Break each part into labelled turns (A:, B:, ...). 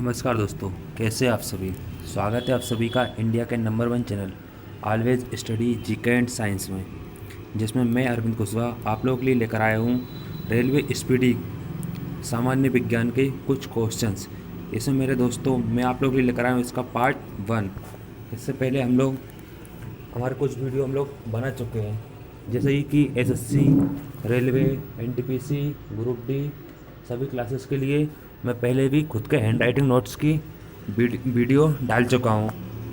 A: नमस्कार दोस्तों, कैसे आप सभी। स्वागत है आप सभी का इंडिया के number 1 channel always study GK and science में, जिसमें मैं अरविंद कुशवाहा आप लोगों के लिए लेकर आया हूँ रेलवे स्पीडी सामान्य विज्ञान के कुछ क्वेश्चंस। इसमें मेरे दोस्तों मैं आप लोगों के लिए लेकर आया हूँ इसका पार्ट 1। इससे पहले हमारे कुछ वीडियो हम लोग बना चुके हैं, जैसे कि SSC, railway, NTPC, group D सभी क्लासेस के लिए मैं पहले भी खुद के हैंड राइटिंग नोट्स की वीडियो डाल चुका हूँ।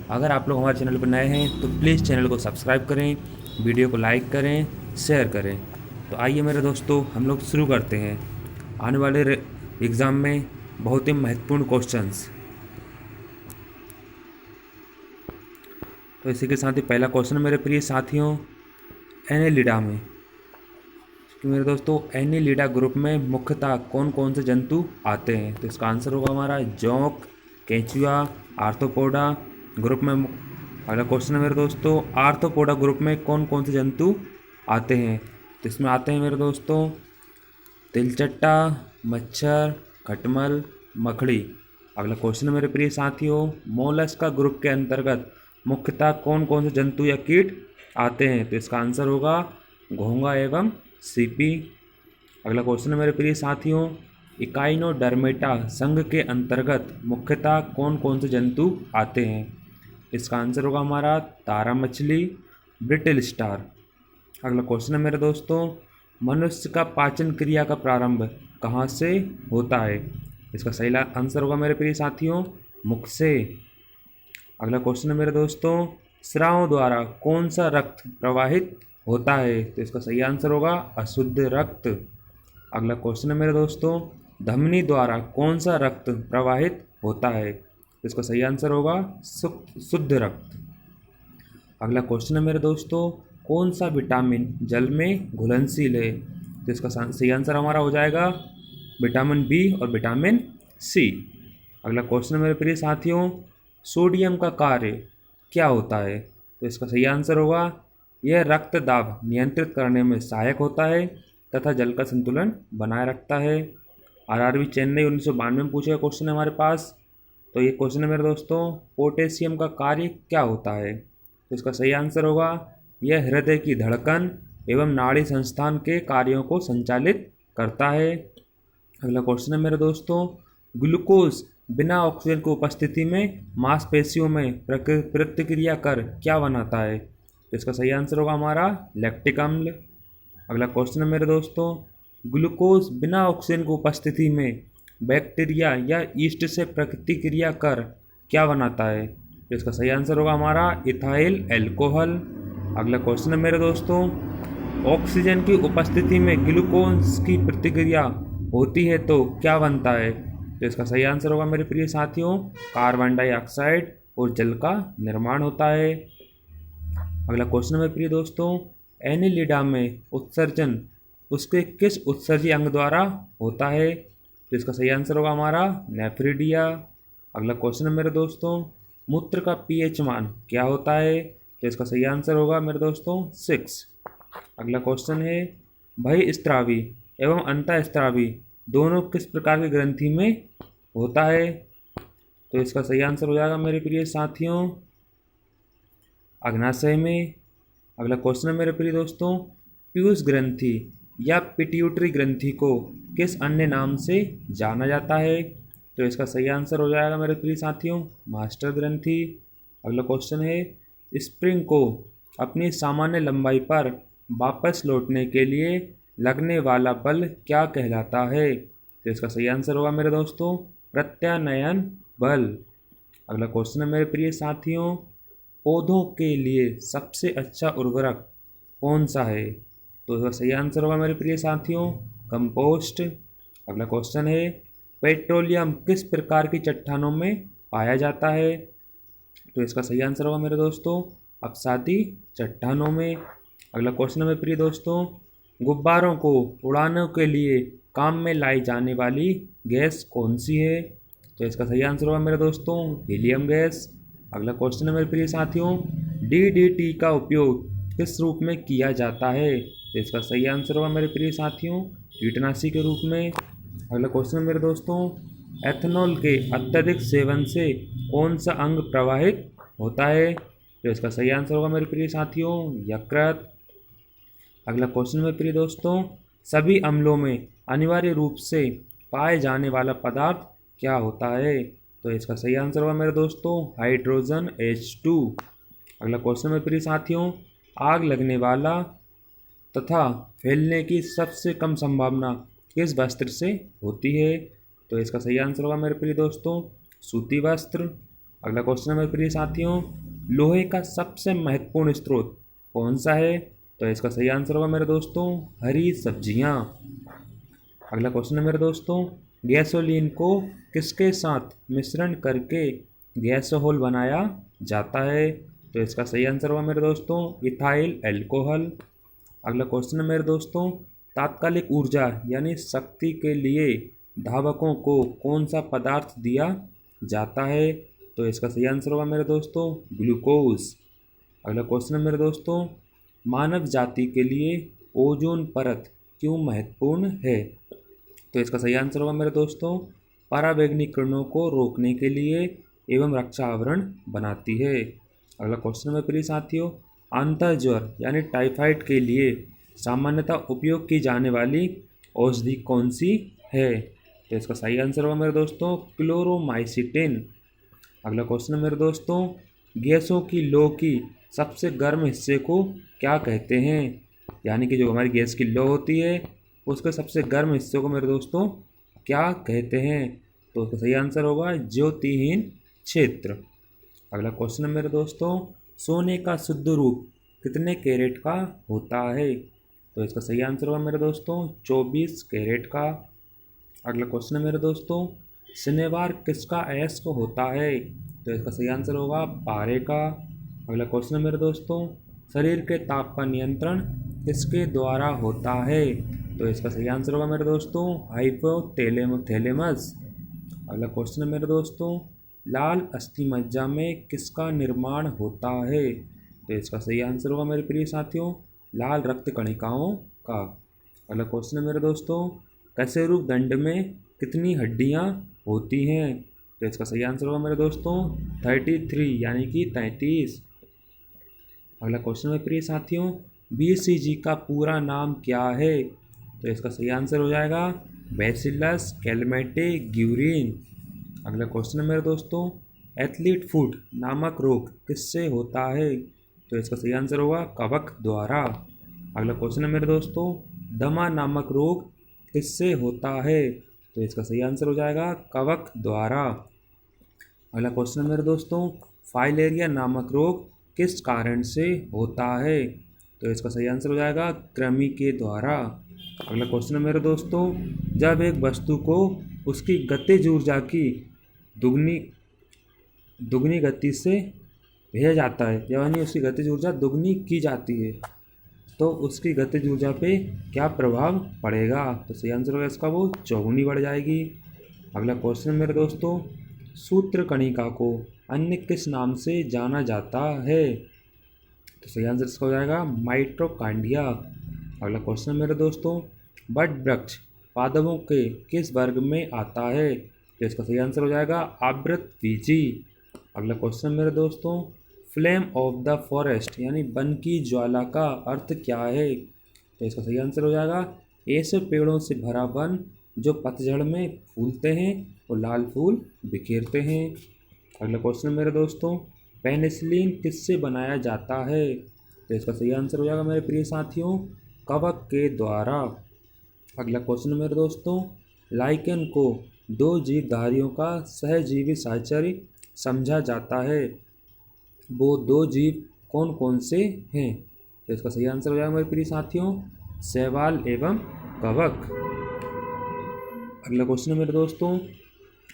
A: अगर आप लोग हमारे चैनल पर नए हैं तो प्लीज़ चैनल को सब्सक्राइब करें, वीडियो को लाइक करें, शेयर करें। तो आइए मेरे दोस्तों हम लोग शुरू करते हैं आने वाले एग्ज़ाम में बहुत ही महत्वपूर्ण क्वेश्चंस। तो इसी के साथ ही पहला क्वेश्चन मेरे प्रिय साथियों, एनेलिडा में कि मेरे दोस्तों एनेलिडा ग्रुप में मुख्यतः कौन कौन से जंतु आते हैं। तो इसका आंसर होगा हमारा जोंक, केंचुआ, आर्थ्रोपोडा ग्रुप में। अगला क्वेश्चन है मेरे दोस्तों, आर्थ्रोपोडा ग्रुप में कौन कौन से जंतु आते हैं। तो इसमें आते हैं मेरे दोस्तों तिलचट्टा, मच्छर, खटमल, मकड़ी। अगला क्वेश्चन है मेरे प्रिय साथियों, मोलस्का ग्रुप के अंतर्गत मुख्यतः कौन कौन से जंतु या कीट आते हैं। तो इसका आंसर होगा घोंघा एवं सीपी। अगला क्वेश्चन है मेरे प्रिय साथियों, इकाइनोडर्मेटा संघ के अंतर्गत मुख्यतः कौन कौन से जंतु आते हैं। इसका आंसर होगा हमारा तारा मछली, ब्रिटल स्टार। अगला क्वेश्चन है मेरे दोस्तों, मनुष्य का पाचन क्रिया का प्रारंभ कहाँ से होता है। इसका सही आंसर होगा मेरे प्रिय साथियों मुख से। अगला क्वेश्चन है मेरे दोस्तों, स्राव द्वारा कौन सा रक्त प्रवाहित होता है। तो इसका सही आंसर होगा अशुद्ध रक्त। अगला क्वेश्चन है मेरे दोस्तों, धमनी द्वारा कौन सा रक्त प्रवाहित होता है। तो इसका सही आंसर होगा शुद्ध रक्त। अगला क्वेश्चन है मेरे दोस्तों, कौन सा विटामिन जल में घुलनशील है। तो इसका सही आंसर हमारा हो जाएगा विटामिन बी और विटामिन सी। अगला क्वेश्चन है मेरे प्रिय साथियों, सोडियम का कार्य क्या होता है। तो इसका सही आंसर होगा यह रक्त दाब नियंत्रित करने में सहायक होता है तथा जल का संतुलन बनाए रखता है। आरआरबी चेन्नई 1992 में पूछा क्वेश्चन है हमारे पास। तो ये क्वेश्चन है मेरे दोस्तों, पोटेशियम का कार्य क्या होता है। तो इसका सही आंसर होगा यह हृदय की धड़कन एवं नाड़ी संस्थान के कार्यों को संचालित करता है। अगला क्वेश्चन है मेरे दोस्तों, ग्लूकोज बिना ऑक्सीजन की उपस्थिति में मांसपेशियों में प्रतिक्रिया कर क्या बनाता है। तो इसका सही आंसर होगा हमारा लैक्टिक अम्ल। अगला क्वेश्चन है मेरे दोस्तों, ग्लूकोज बिना ऑक्सीजन की उपस्थिति में बैक्टीरिया या ईस्ट से प्रतिक्रिया कर क्या बनाता है। तो इसका सही आंसर होगा हमारा इथाइल एल्कोहल। अगला क्वेश्चन है मेरे दोस्तों, ऑक्सीजन की उपस्थिति में ग्लूकोज की प्रतिक्रिया होती है तो क्या बनता है। तो इसका सही आंसर होगा मेरे प्रिय साथियों कार्बन डाइऑक्साइड और जल का निर्माण होता है। अगला क्वेश्चन है प्रिय दोस्तों, एनेलिडा में उत्सर्जन उसके किस उत्सर्जी अंग द्वारा होता है। तो इसका सही आंसर होगा हमारा नेफ्रिडिया। अगला क्वेश्चन है मेरे दोस्तों, मूत्र का पीएच मान क्या होता है। तो इसका सही आंसर होगा मेरे दोस्तों 6। अगला क्वेश्चन है, बहिस्त्रावी एवं अंतःस्त्रावी दोनों किस प्रकार की ग्रंथि में होता है। तो इसका सही आंसर हो जाएगा मेरे प्रिय साथियों अग्नाशय में। अगला क्वेश्चन है मेरे प्रिय दोस्तों, पीयूष ग्रंथि या पिट्यूटरी ग्रंथि को किस अन्य नाम से जाना जाता है। तो इसका सही आंसर हो जाएगा मेरे प्रिय साथियों मास्टर ग्रंथि। अगला क्वेश्चन है, स्प्रिंग को अपनी सामान्य लंबाई पर वापस लौटने के लिए लगने वाला बल क्या कहलाता है। तो इसका सही आंसर होगा मेरे दोस्तों प्रत्यानयन बल। अगला क्वेश्चन है मेरे प्रिय साथियों, पौधों के लिए सबसे अच्छा उर्वरक कौन सा है। तो इसका सही आंसर होगा मेरे प्रिय साथियों कंपोस्ट। अगला क्वेश्चन है, पेट्रोलियम किस प्रकार की चट्टानों में पाया जाता है। तो इसका सही आंसर होगा मेरे दोस्तों अपसादी चट्टानों में। अगला क्वेश्चन है मेरे प्रिय दोस्तों, गुब्बारों को उड़ाने के लिए काम में लाई जाने वाली गैस कौन सी है। तो इसका सही आंसर होगा मेरे दोस्तों हीलियम गैस। अगला क्वेश्चन है मेरे प्रिय साथियों, डीडीटी का उपयोग किस रूप में किया जाता है। तो इसका सही आंसर होगा मेरे प्रिय साथियों कीटनाशी के रूप में। अगला क्वेश्चन है मेरे दोस्तों, एथेनॉल के अत्यधिक सेवन से कौन सा अंग प्रभावित होता है? तो इसका सही आंसर होगा मेरे प्रिय साथियों यकृत। अगला क्वेश्चन मेरे प्रिय दोस्तों, सभी अम्लों में अनिवार्य रूप से पाए जाने वाला पदार्थ क्या होता है? तो इसका सही आंसर होगा मेरे दोस्तों हाइड्रोजन H2। अगला क्वेश्चन मेरे प्रिय साथियों, आग लगने वाला तथा फैलने की सबसे कम संभावना किस वस्त्र से होती है? तो इसका सही आंसर होगा मेरे प्रिय दोस्तों सूती वस्त्र। अगला क्वेश्चन है मेरे प्रिय साथियों, लोहे का सबसे महत्वपूर्ण स्रोत कौन सा है? तो इसका सही आंसर होगा मेरे दोस्तों हरी सब्जियां। अगला क्वेश्चन है मेरे दोस्तों, गैसोलीन को किसके साथ मिश्रण करके गैसोहोल बनाया जाता है? तो इसका सही आंसर होगा मेरे दोस्तों इथाइल अल्कोहल। अगला क्वेश्चन है मेरे दोस्तों, तात्कालिक ऊर्जा यानी शक्ति के लिए धावकों को कौन सा पदार्थ दिया जाता है? तो इसका सही आंसर होगा मेरे दोस्तों ग्लूकोज। अगला क्वेश्चन है मेरे दोस्तों, मानव जाति के लिए ओजोन परत क्यों महत्वपूर्ण है? तो इसका सही आंसर होगा मेरे दोस्तों पराबैंगनी किरणों को रोकने के लिए एवं रक्षा आवरण बनाती है। अगला क्वेश्चन है मेरे प्रिय साथियों, आंतः ज्वर यानी टाइफाइड के लिए सामान्यतः उपयोग की जाने वाली औषधि कौन सी है? तो इसका सही आंसर होगा मेरे दोस्तों क्लोरोमाइसिटिन। अगला क्वेश्चन है मेरे दोस्तों, गैसों की लौ की सबसे गर्म हिस्से को क्या कहते हैं? यानी कि जो हमारी गैस की लौ होती है उसके सबसे गर्म हिस्से को मेरे दोस्तों क्या कहते हैं? तो उसका सही आंसर होगा ज्योतिहीन क्षेत्र। अगला क्वेश्चन है मेरे दोस्तों, सोने का शुद्ध रूप कितने कैरेट का होता है? तो इसका सही आंसर होगा मेरे दोस्तों 24 कैरेट का। अगला क्वेश्चन है मेरे दोस्तों, शनिवार किसका अयस्क होता है? तो इसका सही आंसर होगा पारे का। अगला क्वेश्चन है मेरे दोस्तों, शरीर के ताप का नियंत्रण किसके द्वारा होता है? तो इसका सही आंसर होगा मेरे दोस्तों हाइपोथैलेमस। अगला क्वेश्चन है मेरे दोस्तों, लाल अस्थि मज्जा में किसका निर्माण होता है? तो इसका सही आंसर होगा मेरे प्रिय साथियों लाल रक्त कणिकाओं का। अगला क्वेश्चन है मेरे दोस्तों, कशेरुक दंड में कितनी हड्डियां होती हैं? तो इसका सही आंसर होगा मेरे दोस्तों 33 यानी कि 33। अगला क्वेश्चन है प्रिय साथियों, BCG का पूरा नाम क्या है? तो इसका सही आंसर हो जाएगा बैसिलस कैलमेटे-ग्यूरिन। अगला क्वेश्चन है मेरे दोस्तों, एथलीट फुट नामक रोग किससे होता है? तो इसका सही आंसर होगा कवक द्वारा। अगला क्वेश्चन है मेरे दोस्तों, दमा नामक रोग किससे होता है? तो इसका सही आंसर हो जाएगा कवक द्वारा। अगला क्वेश्चन है मेरे दोस्तों, फाइलेरिया नामक रोग किस कारण से होता है? तो इसका सही आंसर हो जाएगा कृमि के द्वारा। अगला क्वेश्चन है मेरे दोस्तों, जब एक वस्तु को उसकी गतिज ऊर्जा की दुगनी गति से भेजा जाता है, यानी उसकी गतिज ऊर्जा दुगनी की जाती है, तो उसकी गतिज ऊर्जा पे क्या प्रभाव पड़ेगा? तो सही आंसर होगा इसका वो चौगुनी बढ़ जाएगी। अगला क्वेश्चन है मेरे दोस्तों, सूत्र कणिका को अन्य किस नाम से जाना जाता है? तो सही आंसर इसका हो जाएगा माइटोकॉन्ड्रिया। अगला क्वेश्चन है मेरे दोस्तों, बट वृक्ष पादपों के किस वर्ग में आता है? तो इसका सही आंसर हो जाएगा आवृतबीजी। अगला क्वेश्चन है मेरे दोस्तों, फ्लेम ऑफ द फॉरेस्ट यानी वन की ज्वाला का अर्थ क्या है? तो इसका सही आंसर हो जाएगा ऐसे पेड़ों से भरा वन जो पतझड़ में फूलते हैं और लाल फूल बिखेरते हैं। अगला क्वेश्चन है मेरे दोस्तों, पेनिसिलिन किससे बनाया जाता है? तो इसका सही आंसर हो जाएगा मेरे प्रिय साथियों कवक के द्वारा। अगला क्वेश्चन है मेरे दोस्तों, लाइकेन को दो जीवधारियों का सहजीवी साहचर्य समझा जाता है, वो दो जीव कौन कौन से हैं? तो इसका सही आंसर हो जाएगा मेरे प्रिय साथियों शैवाल एवं कवक। अगला क्वेश्चन है मेरे दोस्तों,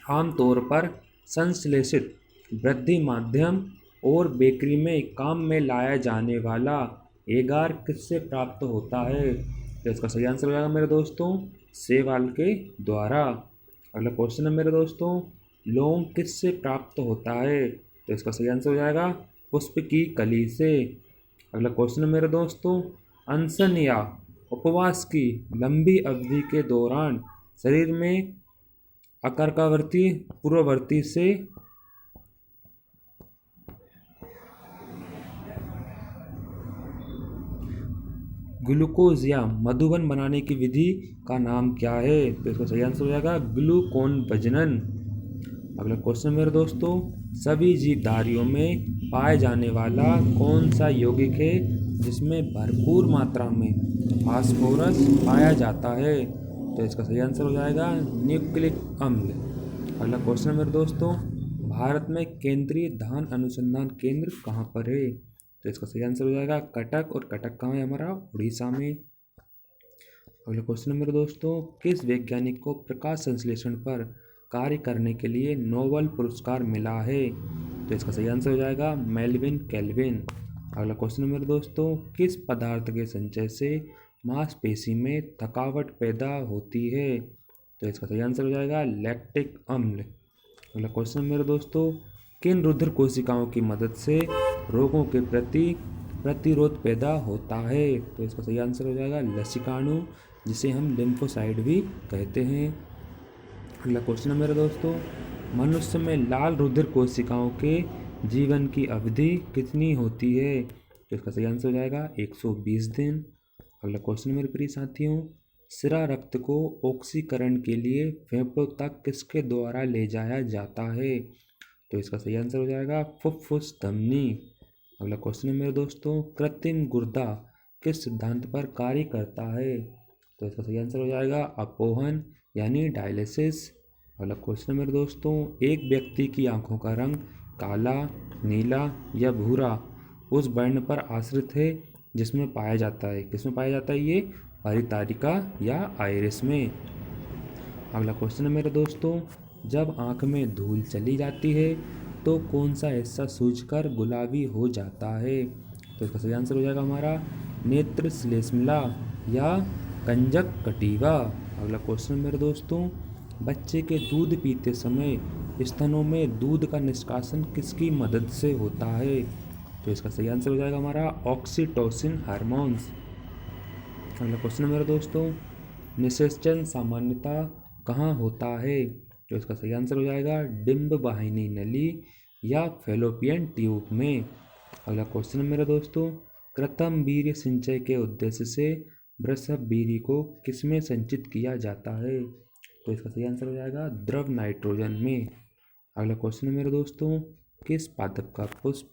A: आमतौर पर संश्लेषित वृद्धि माध्यम और बेकरी में काम में लाया जाने वाला एगार किससे प्राप्त होता है? तो इसका सही आंसर हो जाएगा मेरे दोस्तों शैवाल के द्वारा। अगला क्वेश्चन है मेरे दोस्तों, लौंग किससे प्राप्त होता है? तो इसका सही आंसर हो जाएगा पुष्प की कली से। अगला क्वेश्चन है मेरे दोस्तों, अनशन या उपवास की लंबी अवधि के दौरान शरीर में अकर्कावर्ती पूर्ववर्ती से ग्लूकोज या मधुबन बनाने की विधि का नाम क्या है? तो इसका सही आंसर हो जाएगा ग्लूकोन प्रजनन। अगला क्वेश्चन मेरे दोस्तों, सभी जीवधारियों में पाए जाने वाला कौन सा यौगिक है जिसमें भरपूर मात्रा में फास्फोरस पाया जाता है? तो इसका सही आंसर हो जाएगा न्यूक्लिक अम्ल। अगला क्वेश्चन मेरे दोस्तों, भारत में केंद्रीय धान अनुसंधान केंद्र कहाँ पर है? तो इसका सही आंसर हो जाएगा कटक, और कटक कहाँ है हमारा? उड़ीसा में। अगला क्वेश्चन मेरे दोस्तों, किस वैज्ञानिक को प्रकाश संश्लेषण पर कार्य करने के लिए नोबेल पुरस्कार मिला है? तो इसका सही आंसर हो जाएगा मेल्विन केल्विन। अगला क्वेश्चन मेरे दोस्तों, किस पदार्थ के संचय से मांसपेशी में थकावट पैदा होती है? तो इसका सही आंसर हो जाएगा लैक्टिक अम्ल। अगला क्वेश्चन मेरे दोस्तों, किन रुधिर कोशिकाओं की मदद से रोगों के प्रति प्रतिरोध पैदा होता है? तो इसका सही आंसर हो जाएगा लसिकाणु, जिसे हम लिम्फोसाइट भी कहते हैं। अगला क्वेश्चन है मेरे दोस्तों, मनुष्य में लाल रुधिर कोशिकाओं के जीवन की अवधि कितनी होती है? तो इसका सही आंसर हो जाएगा 120 दिन। अगला क्वेश्चन मेरे प्रिय साथियों, सिरा रक्त को ऑक्सीकरण के लिए फेफड़ों तक किसके द्वारा ले जाया जाता है? तो इसका सही आंसर हो जाएगा फुफ्फुस धमनी। अगला क्वेश्चन है मेरे दोस्तों, कृत्रिम गुर्दा किस सिद्धांत पर कार्य करता है? तो इसका सही आंसर हो जाएगा अपोहन यानी डायलिसिस। अगला क्वेश्चन है मेरे दोस्तों, एक व्यक्ति की आंखों का रंग काला, नीला या भूरा उस वर्ण पर आश्रित है जिसमें पाया जाता है। किसमें पाया जाता है ये? परितारिका या आइरिस में। अगला क्वेश्चन है मेरे दोस्तों, जब आँख में धूल चली जाती है तो कौन सा हिस्सा सूजकर गुलाबी हो जाता है? तो इसका सही आंसर हो जाएगा हमारा नेत्र श्लेष्मला या कंजक्टिवा। अगला क्वेश्चन मेरे दोस्तों, बच्चे के दूध पीते समय स्तनों में दूध का निष्कासन किसकी मदद से होता है? तो इसका सही आंसर हो जाएगा हमारा ऑक्सीटोसिन हार्मोन्स। अगला क्वेश्चन मेरे दोस्तों, निषेचन सामान्यतः कहाँ होता है? तो इसका सही आंसर हो जाएगा डिंब वाहिनी नली या फेलोपियन ट्यूब में। अगला क्वेश्चन मेरे दोस्तों, कृत्रिम वीर्य संचय के उद्देश्य से वृषभ वीर्य को किसमें संचित किया जाता है? तो इसका सही आंसर हो जाएगा द्रव नाइट्रोजन में। अगला क्वेश्चन मेरे दोस्तों, किस पादप का पुष्प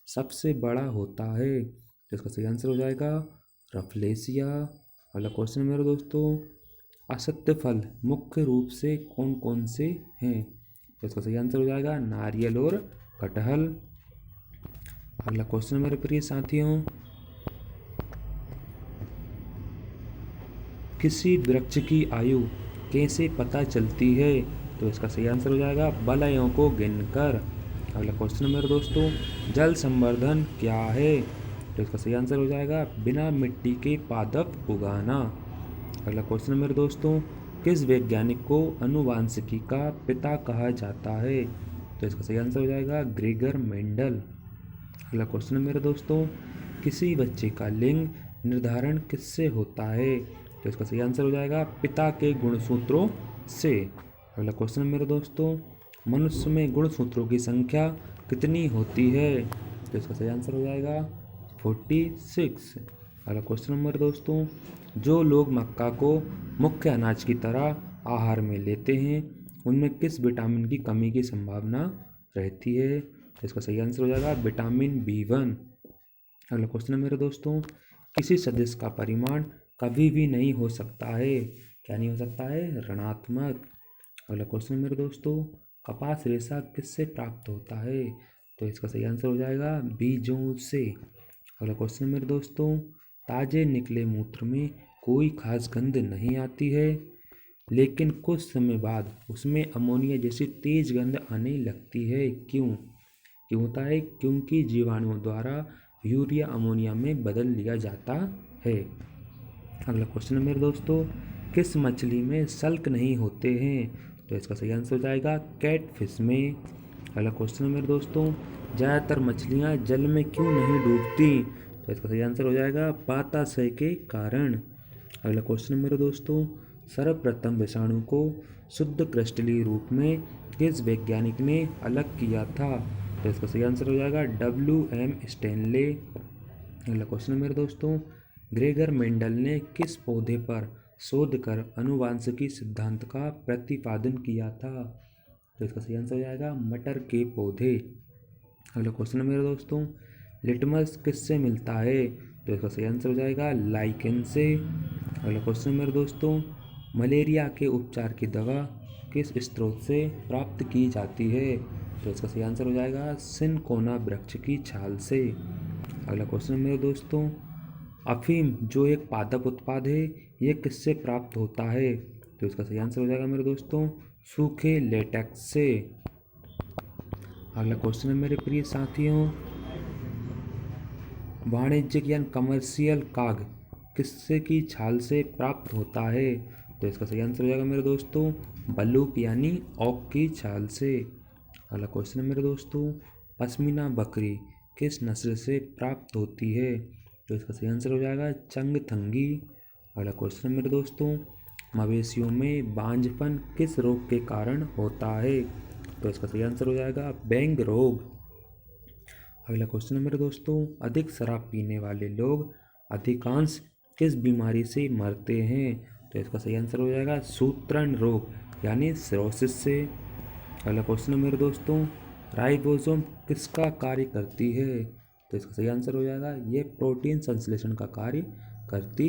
A: सबसे बड़ा होता है? तो इसका सही आंसर हो जाएगा रफलेसिया। अगला क्वेश्चन मेरे दोस्तों, असत्य फल मुख्य रूप से कौन कौन से हैं? तो इसका सही आंसर हो जाएगा नारियल और कटहल। अगला क्वेश्चन मेरे प्रिय साथियों, किसी वृक्ष की आयु कैसे पता चलती है? तो इसका सही आंसर हो जाएगा बलयों को गिनकर। अगला क्वेश्चन मेरे दोस्तों, जल संवर्धन क्या है? तो इसका सही आंसर हो जाएगा बिना मिट्टी के पादप उगाना। अगला क्वेश्चन मेरे दोस्तों, किस वैज्ञानिक को आनुवांशिकी का पिता कहा जाता है? तो इसका सही आंसर हो जाएगा ग्रेगर मेंडल। अगला क्वेश्चन मेरे दोस्तों, किसी बच्चे का लिंग निर्धारण किससे होता है? तो इसका सही आंसर हो जाएगा पिता के गुणसूत्रों से। अगला क्वेश्चन मेरे दोस्तों, मनुष्य में गुणसूत्रों की संख्या कितनी होती है? तो इसका सही आंसर हो जाएगा 46। अगला क्वेश्चन नंबर दोस्तों, जो लोग मक्का को मुख्य अनाज की तरह आहार में लेते हैं उनमें किस विटामिन की कमी की संभावना रहती है? तो इसका सही आंसर हो जाएगा विटामिन B1। अगला क्वेश्चन है मेरे दोस्तों, किसी सदिश का परिमाण कभी भी नहीं हो सकता है। क्या नहीं हो सकता है? ऋणात्मक। अगला क्वेश्चन मेरे दोस्तों, कपास रेशा किससे प्राप्त होता है? तो इसका सही आंसर हो जाएगा बीजों से। अगला क्वेश्चन मेरे दोस्तों, ताजे निकले मूत्र में कोई खास गंध नहीं आती है लेकिन कुछ समय बाद उसमें अमोनिया जैसी तेज गंध आने लगती है। क्यों होता है? क्योंकि जीवाणुओं द्वारा यूरिया अमोनिया में बदल लिया जाता है। अगला क्वेश्चन है मेरे दोस्तों, किस मछली में सल्क नहीं होते हैं? तो इसका सही आंसर हो जाएगा कैटफिश में। अगला क्वेश्चन है मेरे दोस्तों, ज़्यादातर मछलियाँ जल में क्यों नहीं डूबती? तो इसका सही आंसर हो जाएगा पाताशय के कारण। अगला क्वेश्चन है मेरे दोस्तों, सर्वप्रथम विषाणु को शुद्ध क्रिस्टलीय रूप में किस वैज्ञानिक ने अलग किया था? तो इसका सही आंसर हो जाएगा W.M. स्टैनले। अगला क्वेश्चन है मेरे दोस्तों, ग्रेगर मेंडल ने किस पौधे पर शोध कर आनुवंशिकी सिद्धांत का प्रतिपादन किया था? तो इसका सही आंसर हो जाएगा मटर के पौधे। अगला क्वेश्चन है मेरे दोस्तों, लिटमस किससे मिलता है? तो इसका सही आंसर हो जाएगा लाइकेन से। अगला क्वेश्चन है मेरे दोस्तों, मलेरिया के उपचार की दवा किस स्रोत से प्राप्त की जाती है? तो इसका सही आंसर हो जाएगा सिनकोना वृक्ष की छाल से। अगला क्वेश्चन है मेरे दोस्तों, अफीम जो एक पादप उत्पाद है ये किससे प्राप्त होता है? तो इसका सही आंसर हो जाएगा मेरे दोस्तों सूखे लेटेक्स से। अगला क्वेश्चन है मेरे प्रिय साथियों, वाणिज्यिक यानी कमर्शियल काग किससे की छाल से प्राप्त होता है? तो इसका सही आंसर हो जाएगा मेरे दोस्तों बलूक यानी ओक की छाल से। अगला क्वेश्चन है मेरे दोस्तों, पश्मीना बकरी किस नस्ल से प्राप्त होती है? तो इसका सही आंसर हो जाएगा चंगथंगी। अगला क्वेश्चन है मेरे दोस्तों, मवेशियों में बांझपन किस रोग के कारण होता है? तो इसका सही आंसर हो जाएगा बैंग रोग। अगला क्वेश्चन है मेरे दोस्तों, अधिक शराब पीने वाले लोग अधिकांश किस बीमारी से मरते हैं? तो इसका सही आंसर हो जाएगा सूत्रण रोग यानी सिरोसिस से। अगला क्वेश्चन है मेरे दोस्तों, राइबोसोम किसका कार्य करती है? तो इसका सही आंसर हो जाएगा ये प्रोटीन संश्लेषण का कार्य करती